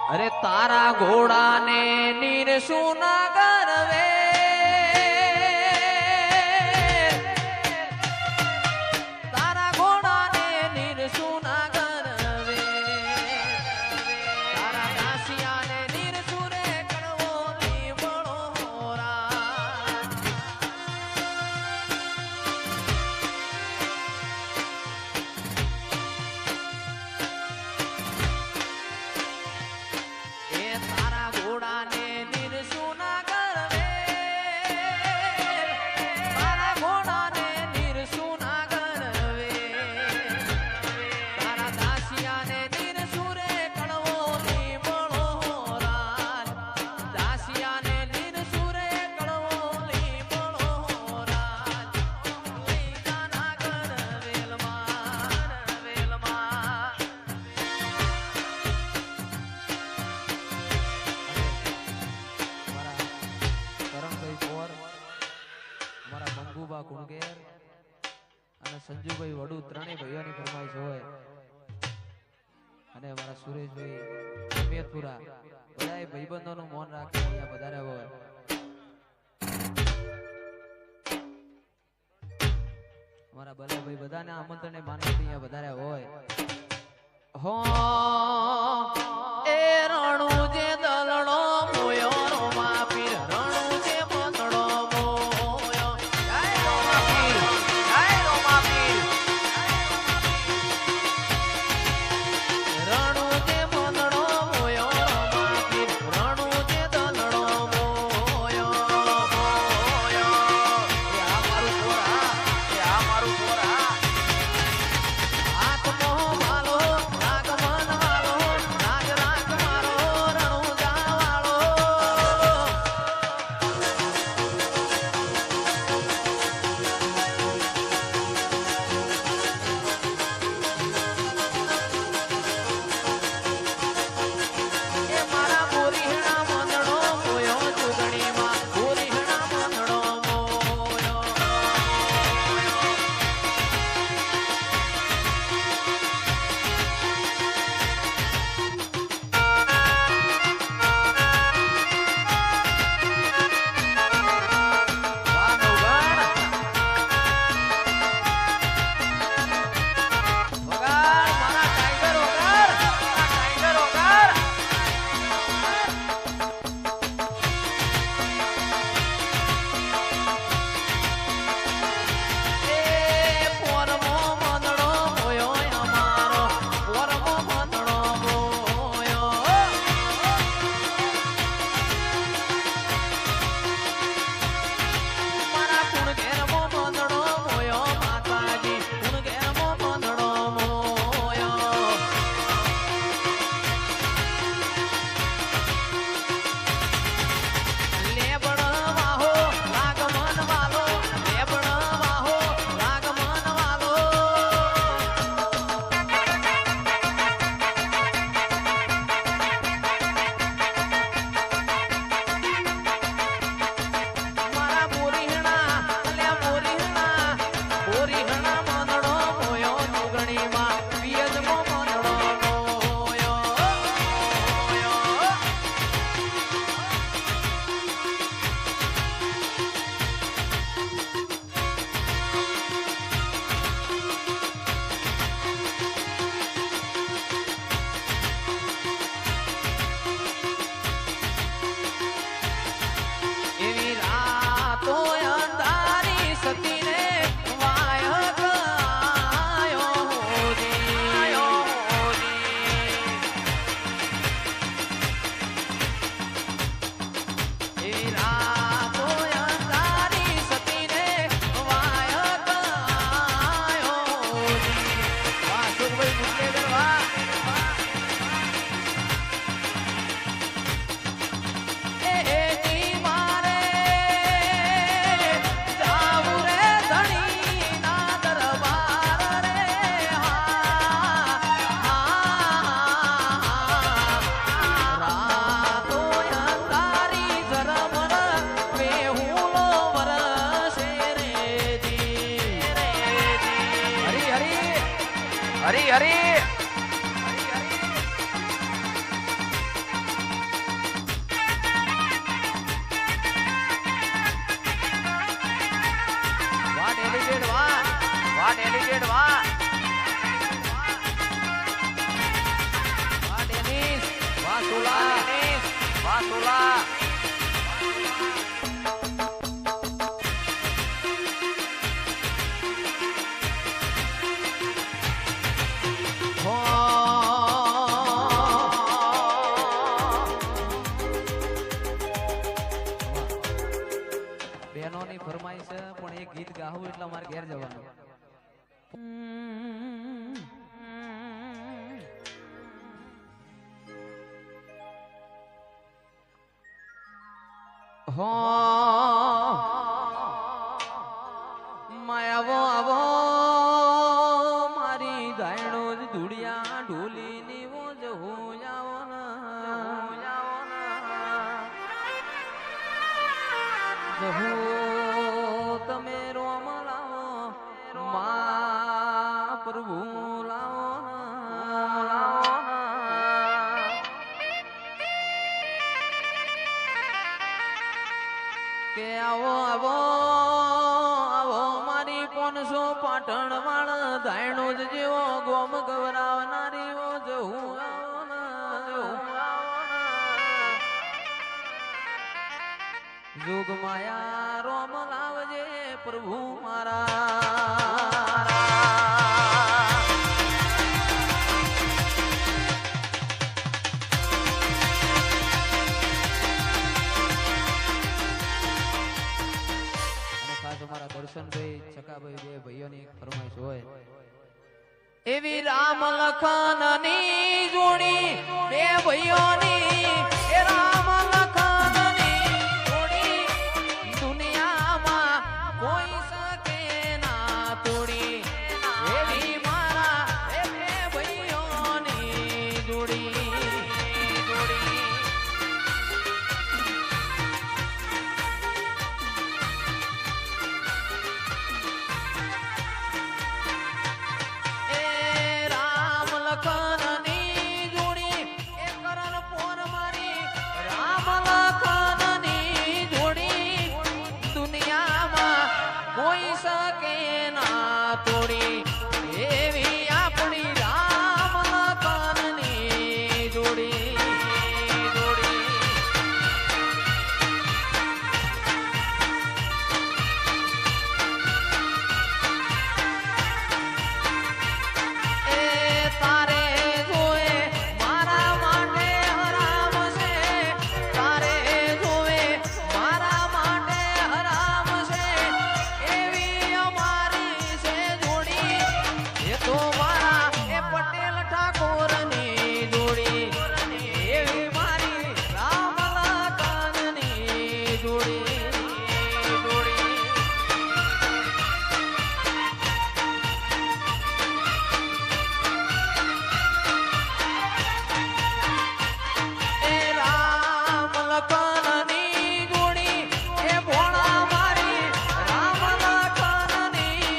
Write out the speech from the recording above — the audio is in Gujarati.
અરે તારા ઘોડાને નીર સુના ગરવે તારા ઘોડાને નીર સુના ગરવે તારા દાસિયાને નીર સુરે કણવો લીમડો કુણગેર અને સંજુભાઈ વડુ ત્રણેય ભાઈઓની ફરમાઈશ હોય અને અમારા સુરેશભાઈ અમિયતપુરા બધાય ભાઈબંધોનું મૌન રાખી અહીંયા વધારે હોય અમારા બલાભાઈ બધાને આમંત્રણે માનવતી અહીંયા વધારે હોય હો એ રણુ જે દલણો મોયો રોમા પીર રણુ જે બંધણો હરી વાહ ડેલિકેટ વાહ વાહ ડેનિસ વાહ સોલા વાહ સોલા બહેનોની ફરમાઈશ છે પણ એક ગીત ગાવું એટલે મારે ઘેર જવાનું. હો માયાવો આવો મારી ગાયણો જ ધૂળિયા ઢોલી ની વો જ હો જાવો તમે રોમ લાવો મા પ્રભુ લાવો કે આવો આવો આવો મારી 500 પાટણ વાળ ધાયણો જ જેવો ગોમ ગવરાવનારી ઓ જવું જોગ માયા રોમ લાવજે પ્રભુ મારા. અમારા દર્શનભાઈ ચકાભાઈ બે ભાઈઓની એક ફરમાઈશ હોય એવી રામ લખનની જોડી બે ભાઈઓની એ રામ લખનની જોડી દુનિયામાં કોઈ શકે ના તોડી એવી મારા એ બે ભાઈઓની જોડી જોડી